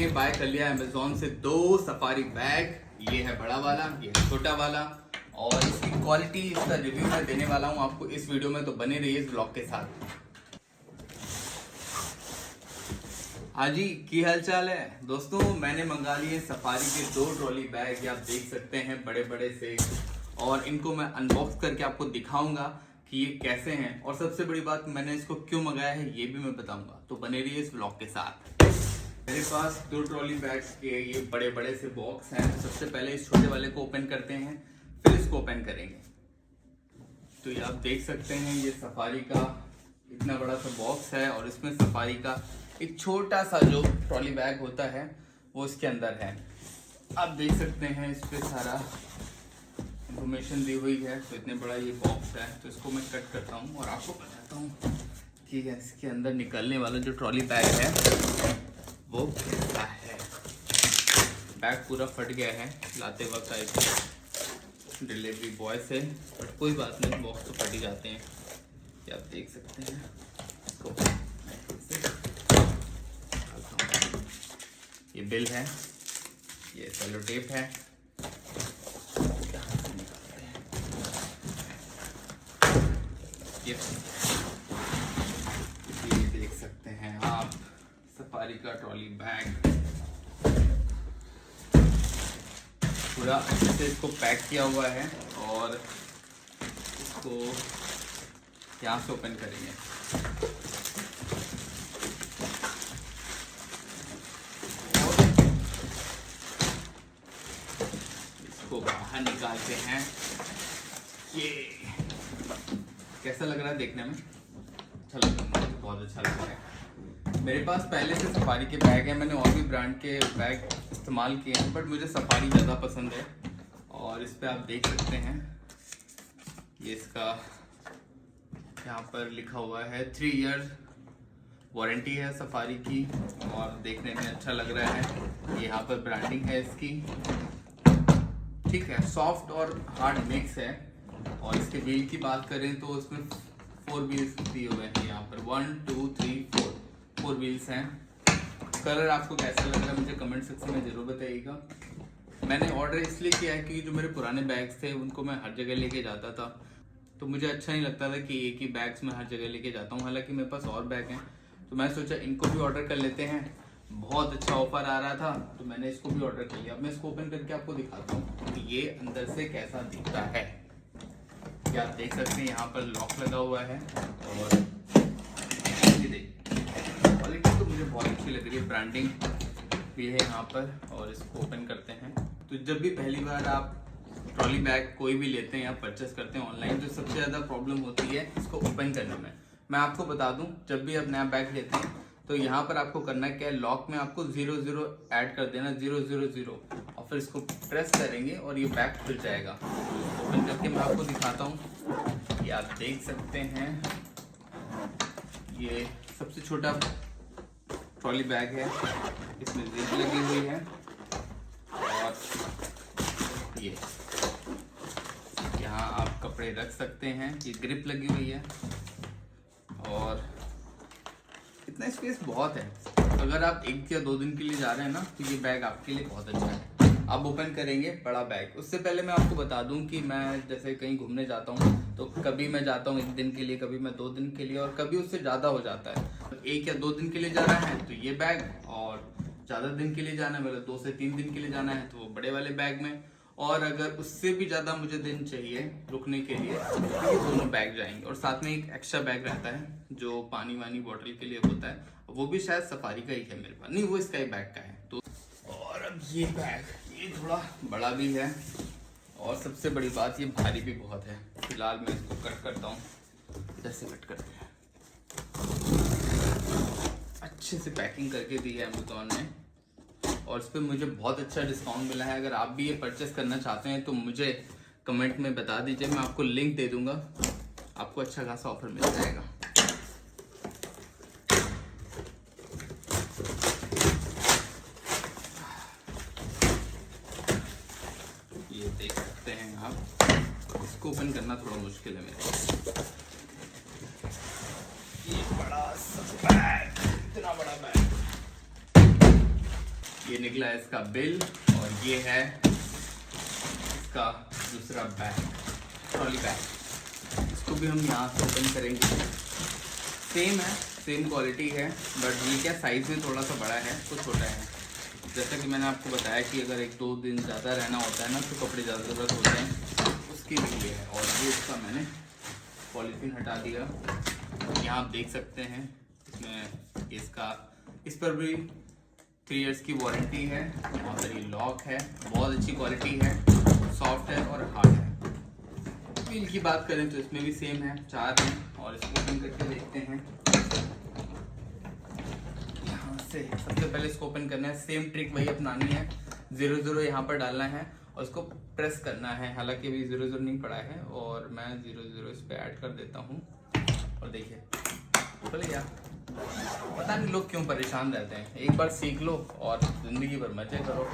मैंने बाय कर लिया अमेजोन से 2 सफारी बैग। ये है बड़ा वाला, ये है छोटा वाला, और इसकी क्वालिटी, इसका रिव्यू मैं देने वाला हूँ आपको इस वीडियो में, तो बने रहिए इस ब्लॉग के साथ। हाँ जी, की हाल चाल है दोस्तों। मैंने मंगा लिए सफारी के 2 ट्रॉली बैग, ये आप देख सकते हैं, बड़े बड़े से, और इनको मैं अनबॉक्स करके आपको दिखाऊंगा कि ये कैसे हैं, और सबसे बड़ी बात, मैंने इसको क्यों मंगाया है ये भी मैं बताऊंगा, तो बने रहिए इस ब्लॉग के साथ। मेरे पास 2 ट्रॉली बैग्स के ये बड़े बड़े से बॉक्स हैं। सबसे पहले इस छोटे वाले को ओपन करते हैं, फिर इसको ओपन करेंगे। तो ये आप देख सकते हैं, ये सफारी का इतना बड़ा सा बॉक्स है, और इसमें सफारी का एक छोटा सा जो ट्रॉली बैग होता है वो इसके अंदर है। आप देख सकते हैं इस पे सारा इंफॉर्मेशन दी हुई है। तो इतने बड़ा ये बॉक्स है, तो इसको मैं कट करता हूँ और आपको बताता हूँ कि इसके अंदर निकलने वाला जो ट्रॉली बैग है वो कैसा है। बैग पूरा फट गया है लाते वक्त एक डिलीवरी बॉय से, बट कोई बात नहीं, बॉक्स तो फट ही जाते हैं। ये आप देख सकते हैं। ये बिल है, ये सेलो टेप है, ये देख सकते हैं आप सफारी का ट्रॉली बैग। पूरा अच्छे से इसको पैक किया हुआ है, और इसको यहाँ से ओपन करेंगे। इसको बाहर निकालते हैं। ये कैसा लग रहा है देखने में? अच्छा लग रहा है, बहुत अच्छा लग रहा है। मेरे पास पहले से सफारी के बैग है, मैंने और भी ब्रांड के बैग इस्तेमाल किए हैं, बट मुझे सफारी ज़्यादा पसंद है। और इस पे आप देख सकते हैं, ये इसका यहाँ पर लिखा हुआ है 3 ईयर वारंटी है सफारी की, और देखने में अच्छा लग रहा है। यहाँ पर ब्रांडिंग है इसकी, ठीक है, सॉफ्ट और हार्ड मिक्स है। और इसके व्हील की बात करें तो इसमें 4 व्हील्स दिए हुए हैं। यहाँ पर 1 2 3 4 व्हील्स हैं। कलर आपको कैसा लग रहा है मुझे कमेंट सेक्शन में जरूर बताइएगा। मैंने ऑर्डर इसलिए किया है क्योंकि जो मेरे पुराने बैग्स थे उनको मैं हर जगह लेके जाता था, तो मुझे अच्छा नहीं लगता था कि एक ही बैग्स में हर जगह लेके जाता हूँ। हालांकि मेरे पास और बैग हैं, तो मैं सोचा इनको भी ऑर्डर कर लेते हैं। बहुत अच्छा ऑफर आ रहा था, तो मैंने इसको भी ऑर्डर कर लिया। अब मैं इसको ओपन करके आपको दिखाता हूँ कि ये अंदर से कैसा दिखता है। ये आप देख सकते हैं, यहाँ पर लॉक लगा हुआ है, और क्वालिटी तो मुझे बहुत अच्छी लग रही है, ब्रांडिंग भी है यहाँ पर। और इसको ओपन करते हैं। तो जब भी पहली बार आप ट्रॉली बैग कोई भी लेते हैं या परचेस करते हैं ऑनलाइन, तो सबसे ज़्यादा प्रॉब्लम होती है इसको ओपन करने में। मैं आपको बता दूं, जब भी आप नया बैग लेते हैं तो यहाँ पर आपको करना क्या है, लॉक में आपको 00 ऐड कर देना, 000, और फिर इसको प्रेस करेंगे और ये बैग खुल जाएगा। ओपन करके मैं आपको दिखाता हूँ। ये आप देख सकते हैं, ये सबसे छोटा ट्रॉली बैग है, इसमें जिप लगी हुई है, और ये यहाँ आप कपड़े रख सकते हैं। ये ग्रिप लगी हुई है, और इतना स्पेस बहुत है। अगर आप 1 या 2 दिन के लिए जा रहे हैं ना, तो ये बैग आपके लिए बहुत अच्छा है। आप ओपन करेंगे बड़ा बैग। उससे पहले मैं आपको बता दूं कि मैं जैसे कहीं घूमने जाता हूं, तो कभी मैं जाता हूं 1 दिन के लिए, कभी मैं 2 दिन के लिए, और कभी उससे ज़्यादा हो जाता है। 1 या 2 दिन के लिए जाना है तो ये बैग, और ज़्यादा दिन के लिए जाना है, मतलब 2 से 3 दिन के लिए जाना है, तो वो बड़े वाले बैग में। और अगर उससे भी ज़्यादा मुझे दिन चाहिए रुकने के लिए, तो ये दोनों बैग जाएंगे। और साथ में एक एक्स्ट्रा बैग रहता है जो पानी वानी बॉटल के लिए होता है, वो भी शायद सफारी का ही है मेरे पास, नहीं वो स्काई बैग का है। तो और अब ये बैग, ये थोड़ा बड़ा भी है, और सबसे बड़ी बात ये भारी भी बहुत है। फिलहाल मैं इसको कट करता हूँ, इधर से कट करते हैं। अच्छे से पैकिंग करके दी है अमेजोन ने, और इस पर मुझे बहुत अच्छा डिस्काउंट मिला है। अगर आप भी ये परचेस करना चाहते हैं तो मुझे कमेंट में बता दीजिए, मैं आपको लिंक दे दूंगा, आपको अच्छा खासा ऑफर मिल जाएगा। ये देख सकते हैं आप, इसको ओपन करना थोड़ा मुश्किल है मेरे लिए। ये बड़ा सा बैग, इतना बड़ा बैग, ये निकला है इसका बिल और ये है इसका दूसरा बैग, ट्रॉली बैग। इसको भी हम यहाँ से ओपन करेंगे। सेम है, सेम क्वालिटी है, बट ये क्या साइज़ में थोड़ा सा बड़ा है तो छोटा है। जैसा कि मैंने आपको बताया कि अगर 1-2 दिन ज़्यादा रहना होता है ना तो कपड़े ज़्यादा ज़रूरत होते हैं, उसके लिए है। और ये इसका मैंने पॉलीथीन हटा दिया। यहाँ आप देख सकते हैं इसमें इसका, इस पर भी 3 इयर्स की वारंटी है। यहाँ पर ये लॉक है, बहुत अच्छी क्वालिटी है, सॉफ्ट है और हार्ड है। व्हील की बात करें तो इसमें भी सेम है, 4 हैं। और इसको ओपन करके देखते हैं। यहाँ से सबसे पहले इसको ओपन करना है, सेम ट्रिक वही अपनानी है। 00 यहाँ पर डालना है और इसको प्रेस करना है। हालांकि अभी 00 नहीं पड़ा है और मैं 00 इस पर ऐड कर देता हूँ और देखिए खुल गया। पता नहीं लोग क्यों परेशान रहते हैं, एक बार सीख लो और जिंदगी भर मजे करो।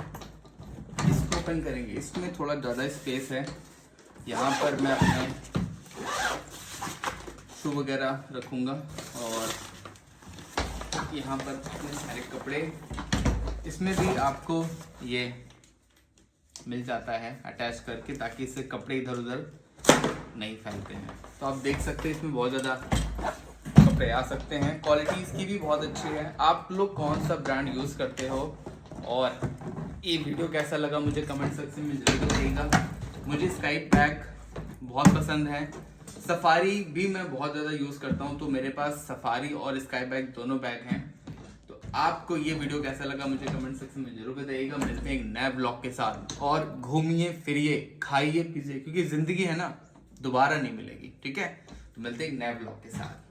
इसको ओपन करेंगे, इसमें थोड़ा ज़्यादा स्पेस है। यहाँ पर मैं अपने शू वगैरह रखूँगा और यहाँ पर अपने सारे कपड़े, इसमें भी आपको ये मिल जाता है अटैच करके, ताकि इससे कपड़े इधर उधर नहीं फैलते हैं। तो आप देख सकते हैं इसमें बहुत ज़्यादा कपड़े आ सकते हैं। क्वालिटी इसकी भी बहुत अच्छी है। आप लोग कौन सा ब्रांड यूज़ करते हो और ये वीडियो कैसा लगा मुझे कमेंट सेक्शन में जरूर बताइएगा। मुझे स्काई बैग बहुत पसंद है, सफारी भी मैं बहुत ज़्यादा यूज़ करता हूँ, तो मेरे पास सफारी और स्काई बैग दोनों बैग हैं। तो आपको ये वीडियो कैसा लगा मुझे कमेंट सेक्शन में जरूर बताइएगा। मिलते हैं एक नए ब्लॉग के साथ, और घूमिए फिरिए, खाइए पीजिए, क्योंकि ज़िंदगी है ना दोबारा नहीं मिलेगी। ठीक है, तो मिलते हैं एक नए ब्लॉग के साथ।